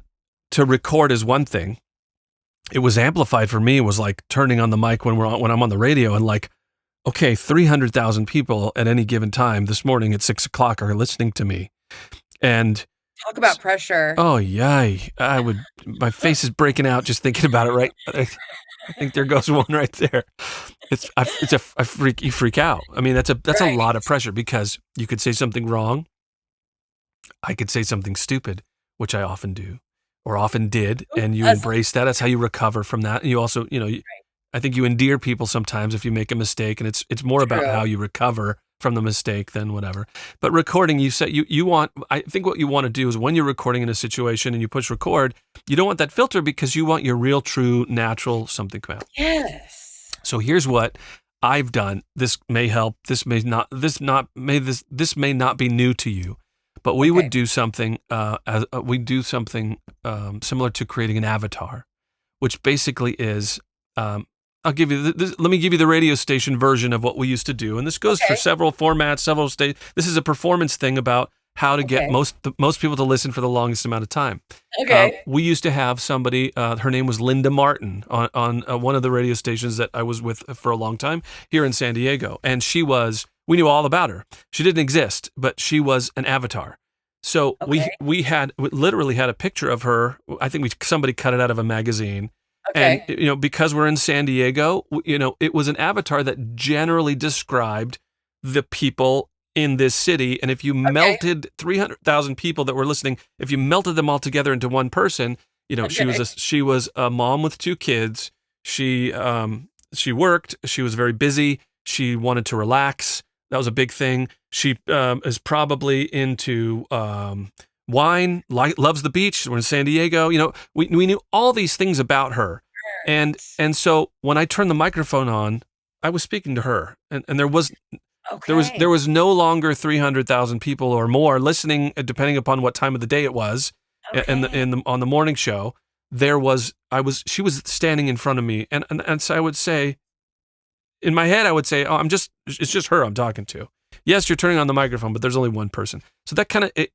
to record is one thing. It was amplified for me. It was like turning on the mic when I'm on the radio, and like, okay, 300,000 people at any given time this morning at 6 o'clock are listening to me. And Talk about pressure. oh, yay. My face is breaking out just thinking about it, right? I think there goes one right there. You freak out. I mean, that's a Right. lot of pressure, because you could say something wrong. I could say something stupid, which I often do or often did, and you That's embrace that. That's how you recover from that. And you also, I think you endear people sometimes if you make a mistake, and it's more about true. how you recover from the mistake than whatever. But recording, you said I think what you want to do is, when you're recording in a situation and you push record, you don't want that filter, because you want your real, true, natural something come out. Yes. So here's what I've done. This may help. This may not be new to you, but we would Okay. do something. Similar to creating an avatar, which basically is. I'll give you. Let me give you the radio station version of what we used to do, and this goes for Okay. several formats, several states. This is a performance thing about how to get Okay. most people to listen for the longest amount of time. Okay. We used to have somebody, her name was Linda Martin, on one of the radio stations that I was with for a long time here in San Diego. And we knew all about her. She didn't exist, but she was an avatar. So Okay. we literally had a picture of her. I think somebody cut it out of a magazine. And, Okay. because we're in San Diego, it was an avatar that generally described the people in this city. And if you Okay. melted 300,000 people that were listening, if you melted them all together into one person, Okay. she was a mom with 2 kids. She worked. She was very busy. She wanted to relax. That was a big thing. She is probably into wine, loves the beach. We're in San Diego. We knew all these things about her. And so when I turned the microphone on, I was speaking to her, and there was Okay. no longer 300,000 people or more listening, depending upon what time of the day it was. Okay. On the morning show, she was standing in front of me, and so I would say, in my head, I would say, oh, it's just her I'm talking to. Yes, you're turning on the microphone, but there's only one person. So that kind of it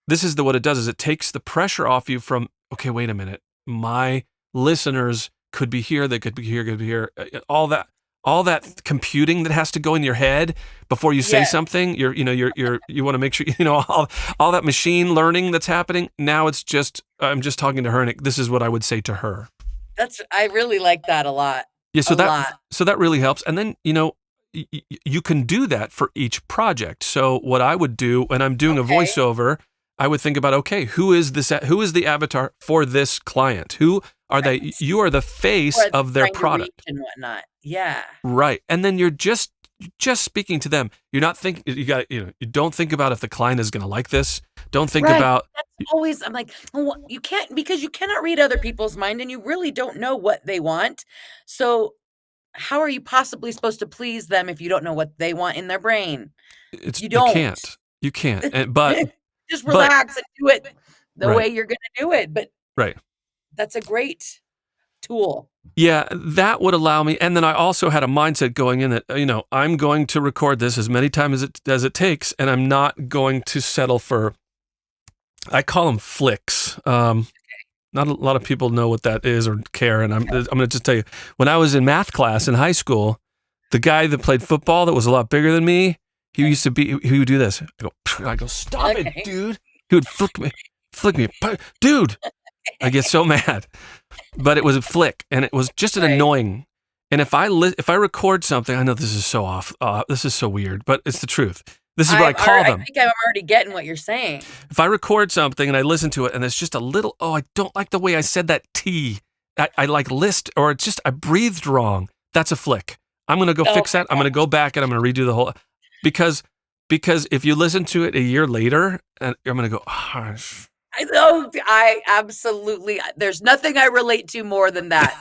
this is what it does, is it takes the pressure off you from, okay, wait a minute, my listeners could be here, they could be here, could be here, all that computing that has to go in your head before you say Yeah. something. You want to make sure, all that machine learning that's happening. Now I'm just talking to her, and this is what I would say to her. I really like that a lot. Yeah, A lot. so that really helps. And then, you can do that for each project. So what I would do when I'm doing a Okay. voiceover, I would think about, okay, who is the avatar for this client? Who are they? Right. You are the Who face are they of their trying to reach product. and whatnot. Yeah. Right. And then you're just speaking to them. You're not thinking, you don't think about if the client is going to like this. Don't think Right. about, That's always I'm like, "Well, you can't because you cannot read other people's mind and you really don't know what they want. So, how are you possibly supposed to please them if you don't know what they want in their brain? You you don't. can't. You can't. Just But, relax and do it the right, way you're gonna do it, but right. that's a great tool. Yeah, that would allow me. And then I also had a mindset going in that, I'm going to record this as many times as it takes, and I'm not going to settle for, I call them flicks. Not a lot of people know what that is or care. And I'm going to just tell you, when I was in math class in high school, the guy that played football that was a lot bigger than me, he would do this. I go, stop it, Okay. dude. He would flick me, dude. I get so mad. But it was a flick, and it was just an Right. annoying. And if I record something, I know this is so off. This is so weird, but it's the truth. This is what I call I them. think I'm already getting what you're saying. If I record something and I listen to it, and it's just a little, oh, I don't like the way I said that T. I like list, or it's just I breathed wrong. That's a flick. I'm gonna go Oh fix my that. I'm gonna go back and I'm gonna redo the whole, because if you listen to it a year later, and I'm gonna go, oh, I know, I absolutely there's nothing I relate to more than that.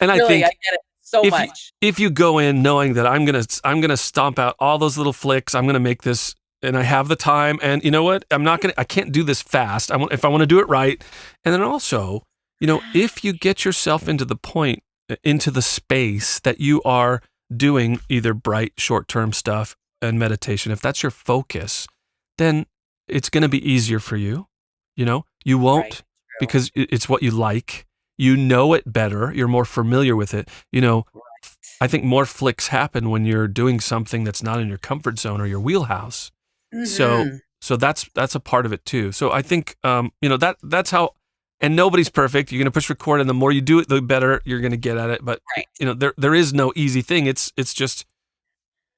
and I Really, I think get it so much. if you go in knowing that I'm gonna stomp out all those little flicks, I'm gonna make this, and I have the time, and you know what? I can't do this fast. If I want to do it right, and then also, if you get yourself into the space that you are doing either bright short-term stuff and meditation, if that's your focus, then it's going to be easier for you. You Right, won't, true. because it's what you like. You know it better. You're more familiar with it. I think more flicks happen when you're doing something that's not in your comfort zone or your wheelhouse. So Mhm. that's a part of it too. So I think that's how. And nobody's perfect. You're gonna push record, and the more you do it, the better you're gonna get at it. But Right. there is no easy thing. It's just,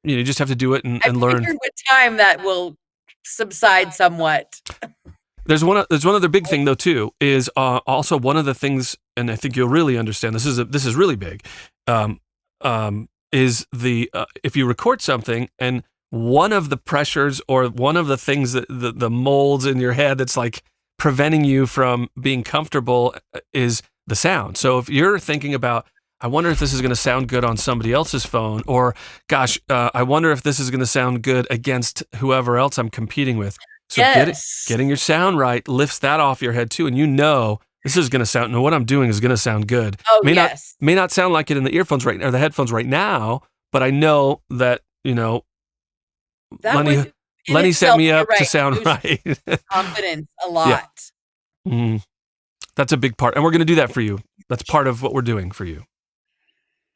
you just have to do it I and learn. figured with time that will subside somewhat. There's one other big thing though too, is also one of the things, and I think you'll really understand. This is really big. Is the if you record something, and one of the pressures or one of the things that the molds in your head that's like preventing you from being comfortable is the sound. So if you're thinking about, I wonder if this is going to sound good on somebody else's phone, or gosh, I wonder if this is going to sound good against whoever else I'm competing with. So Yes. getting your sound right lifts that off your head too, and this is going to sound. No, what I'm doing is going to sound good. Oh, yes. May not sound like it in the earphones right or the headphones right now, but I know that That Lenny, would in Lenny set itself, me you're up to right, sound boosts right. confidence a Yeah. lot. Mhm. That's a big part, and we're gonna do that for you. That's part of what we're doing for you.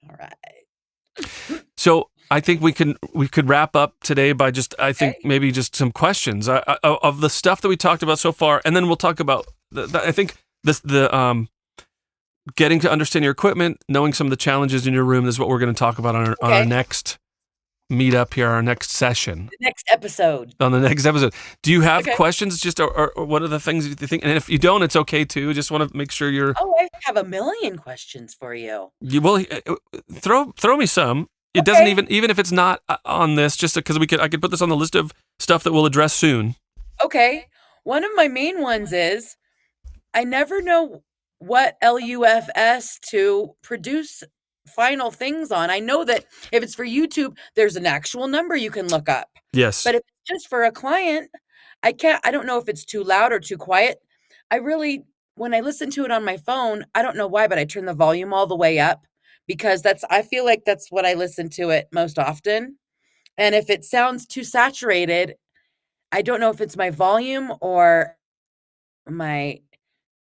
All right. So I think we could wrap up today by just I think Okay. maybe just some questions of the stuff that we talked about so far, and then we'll talk about I think the getting to understand your equipment, knowing some of the challenges in your room is what we're going to talk about on our Okay. next meetup here, our next session. The next episode. On the next episode. Do you have Okay. questions just or what are the things you think? And if you don't, it's okay too. Just want to make sure you're Oh, I have a million questions for you. you will throw me some. It doesn't Okay. even if it's not on this just because I could put this on the list of stuff that we'll address soon. Okay. One of my main ones is I never know what LUFS to produce final things on. I know that if it's for YouTube, there's an actual number you can look up. Yes. But if it's just for a client, I don't know if it's too loud or too quiet. When I listen to it on my phone, I don't know why, but I turn the volume all the way up because I feel like that's what I listen to it most often. And if it sounds too saturated, I don't know if it's my volume or my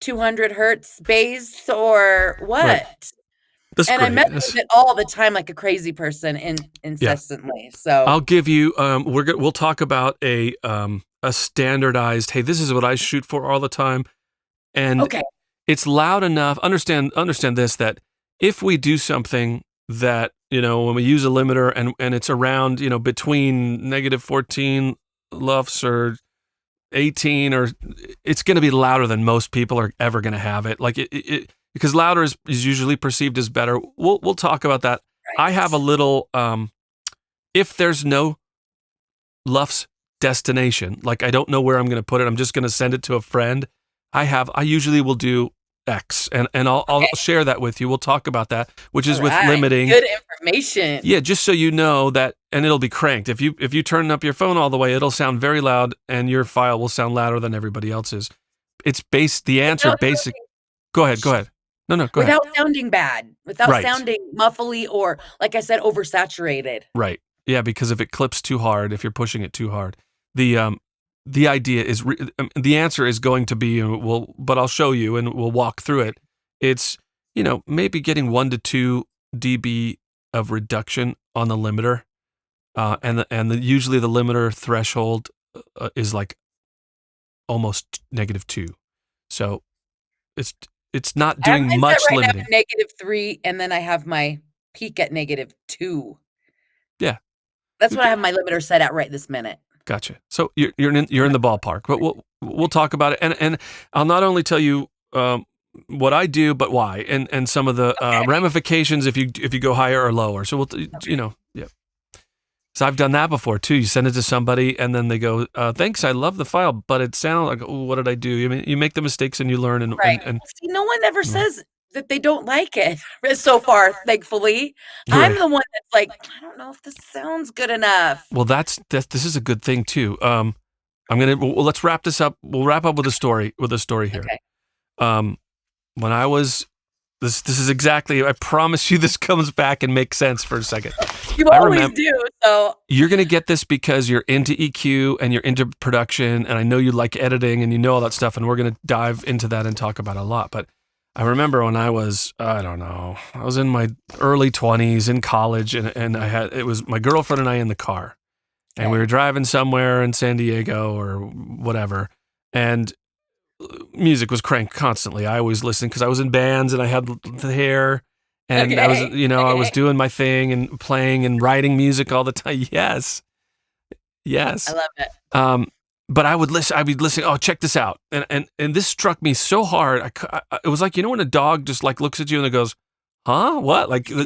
200 hertz bass or Right. what. That's And I great. mess with it all the time like a crazy person incessantly. I'll So, give you we'll talk about a standardized, hey, this is what I shoot for all the time. And okay. it's loud enough. Understand this that if we do something that, when we use a limiter and it's around, between -14 LUFS or 18 or it's going to be louder than most people are ever going to have it. Like because louder is usually perceived as better. We'll talk about that. I have a Right. little if there's no LUFS destination, like I don't know where I'm going to put it, I'm just going to send it to a friend. I usually will do X and I'll Okay. share that with you. We'll talk about that, which is All with right. limiting. Good information. Yeah, just so you know that, and it'll be cranked. If you turn up your phone all the way, it'll sound very loud, and your file will sound louder than everybody else's. It's the answer Without basic. Go ahead. No, go ahead. without sounding bad, without Right. sounding muffly or, like I said, oversaturated. Right. Yeah, because if it clips too hard, if you're pushing it too hard, the idea is the answer is going to be but I'll show you and we'll walk through it. It's maybe getting 1 to 2 dB of reduction on the limiter, usually the limiter threshold is like almost -2, so it's not I have doing mine set much right now limiting. at -3, and then I have my peak at -2. Yeah. That's what I have my limiter set at right this minute. Gotcha. So you're in the ballpark, but we'll talk about it, and I'll not only tell you what I do, but why, and some of the Okay. ramifications if you go higher or lower. So yeah. So I've done that before too. You send it to somebody, and then they go, "Thanks, I love the file, but it sounds like, oh, what did I do?" I mean, you make the mistakes and you learn, Right. and See, no one ever you know, says that they don't like it so far, thankfully. you're I'm right. the one that's like, "I don't know if this sounds good enough." Well, this is a good thing too. Let's wrap this up. We'll wrap up with a story here. Okay. Um, when I was this is exactly. I promise you, this comes back and makes sense for a second. You I always remember do, so you're gonna get this because you're into EQ and you're into production, and I know you like editing and you know all that stuff, and we're gonna dive into that and talk about it a lot. But I remember when I was, I don't know, I was in my early 20s in college, and it was my girlfriend and I in the car, and we okay. were driving somewhere in San Diego or whatever, and music was cranked constantly. I always listened because I was in bands and I had the hair, and I was, Okay. I was Okay. doing my thing and playing and writing music all the time. Yes, I yes. love it. But I would listen. I'd be listening. Oh, check this out, and this struck me so hard. It was like when a dog just like looks at you and it goes, "Huh? What?" Like Yes.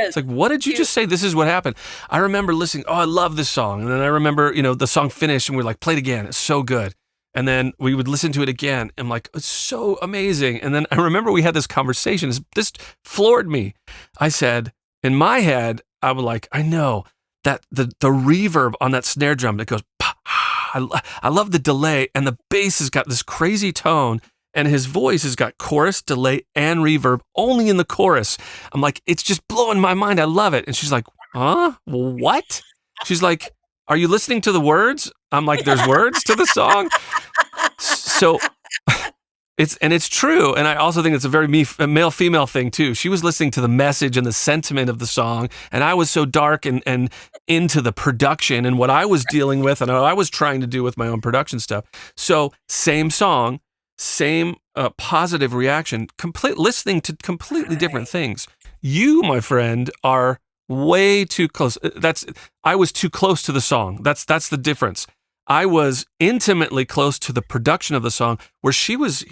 it's like, "What did you Cute. just say?" This is what happened. I remember listening. Oh, I love this song, and then I remember the song finished and we're like, "Play it again." It's so good. And then we would listen to it again. I'm like, it's so amazing. And then I remember we had this conversation. This floored me. I said, in my head, I was like, I know that the reverb on that snare drum that goes, "Pah, ah," I love the delay, and the bass has got this crazy tone, and his voice has got chorus, delay, and reverb only in the chorus. I'm like, it's just blowing my mind. I love it. And she's like, huh? What? She's like, are you listening to the words? I'm like, there's words to the song. So it's true. And I also think it's a very male-female thing too. She was listening to the message and the sentiment of the song. And I was so dark and into the production and what I was dealing with and what I was trying to do with my own production stuff. So same song, same positive reaction, listening to completely different things. You, my friend, are way too close. I was too close to the song. That's the difference. I was intimately close to the production of the song, where she was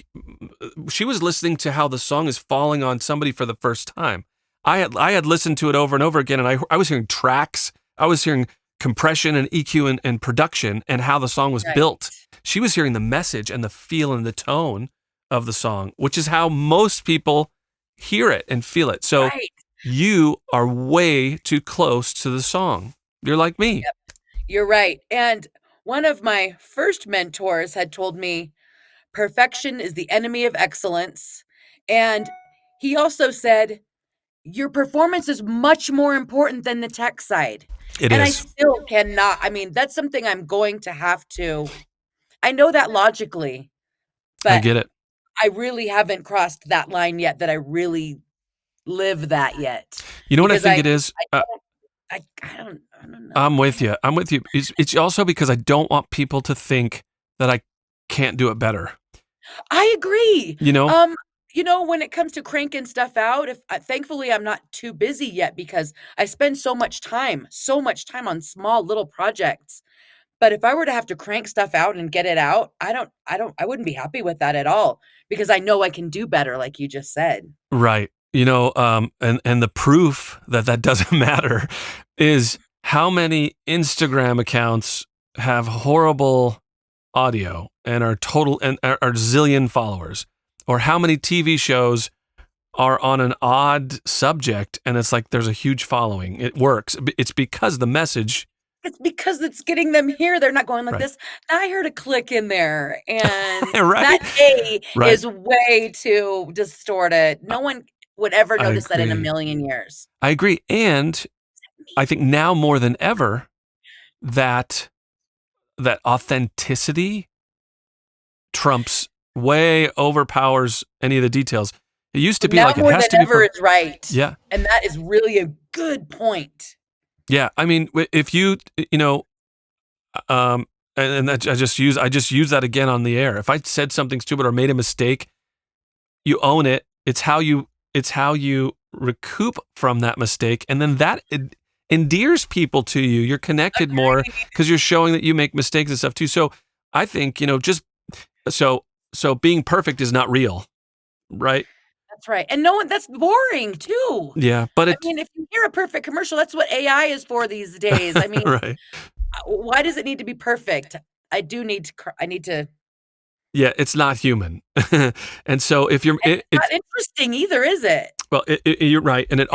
listening to how the song is falling on somebody for the first time. I had listened to it over and over again, and I was hearing tracks. I was hearing compression and EQ and production and how the song was built. She was hearing the message and the feel and the tone of the song, which is how most people hear it and feel it. So you are way too close to the song. You're like me. Yep. You're right. And one of my first mentors had told me, perfection is the enemy of excellence. And he also said, your performance is much more important than the tech side. It and is. I still cannot. I mean, that's something I'm going to have to. I know that logically, but I get it. I really haven't crossed that line yet, that I really live that yet. You know what I think it is? I don't know. I'm with you. It's also because I don't want people to think that I can't do it better. I agree. You know? When it comes to cranking stuff out, thankfully I'm not too busy yet, because I spend so much time on small little projects. But if I were to have to crank stuff out and get it out, I wouldn't be happy with that at all, because I know I can do better, like you just said. Right. And the proof that doesn't matter is how many Instagram accounts have horrible audio and are zillion followers, or how many TV shows are on an odd subject and it's like there's a huge following. It works. It's because the message. It's because it's getting them here. They're not going like this. I heard a click in there, and that A is way too distorted. No one would ever notice that in a million years. I agree. And I think now more than ever that authenticity overpowers any of the details. It used to be like it has to be more than ever is right. Yeah. And that is really a good point. Yeah. I mean, if I just use that again on the air. If I said something stupid or made a mistake, you own it. It's how you recoup from that mistake, and then that endears people to you. You're connected more because you're showing that you make mistakes and stuff too. So I think just so being perfect is not real, right? That's right, and that's boring too. Yeah, but if you hear a perfect commercial, that's what AI is for these days. I mean, right. Why does it need to be perfect? I need to. Yeah, it's not human. And so if you're, it's not interesting either, is it? Well, you're right, and it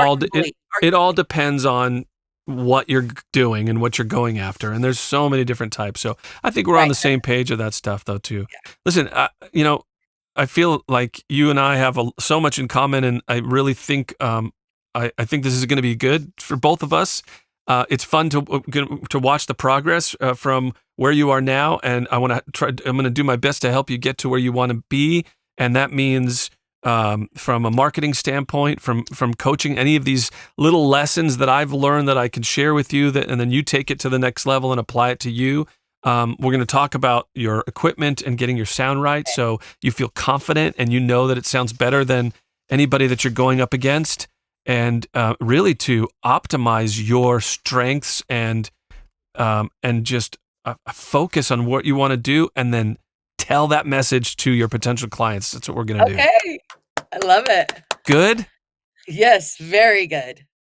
all depends on what you're doing and what you're going after, and there's so many different types. So I think we're on the same page of that stuff, though, too. Yeah. Listen, I feel like you and I have so much in common, and I really think I think this is going to be good for both of us. It's fun to watch the progress from where you are now, and I'm going to do my best to help you get to where you want to be, and that means from a marketing standpoint, from coaching, any of these little lessons that I've learned that I can share with you, and then you take it to the next level and apply it to you. We're going to talk about your equipment and getting your sound right, so you feel confident and you know that it sounds better than anybody that you're going up against. And really to optimize your strengths and just focus on what you want to do, and then tell that message to your potential clients. That's what we're going to do. Okay. I love it. Good? Yes, very good.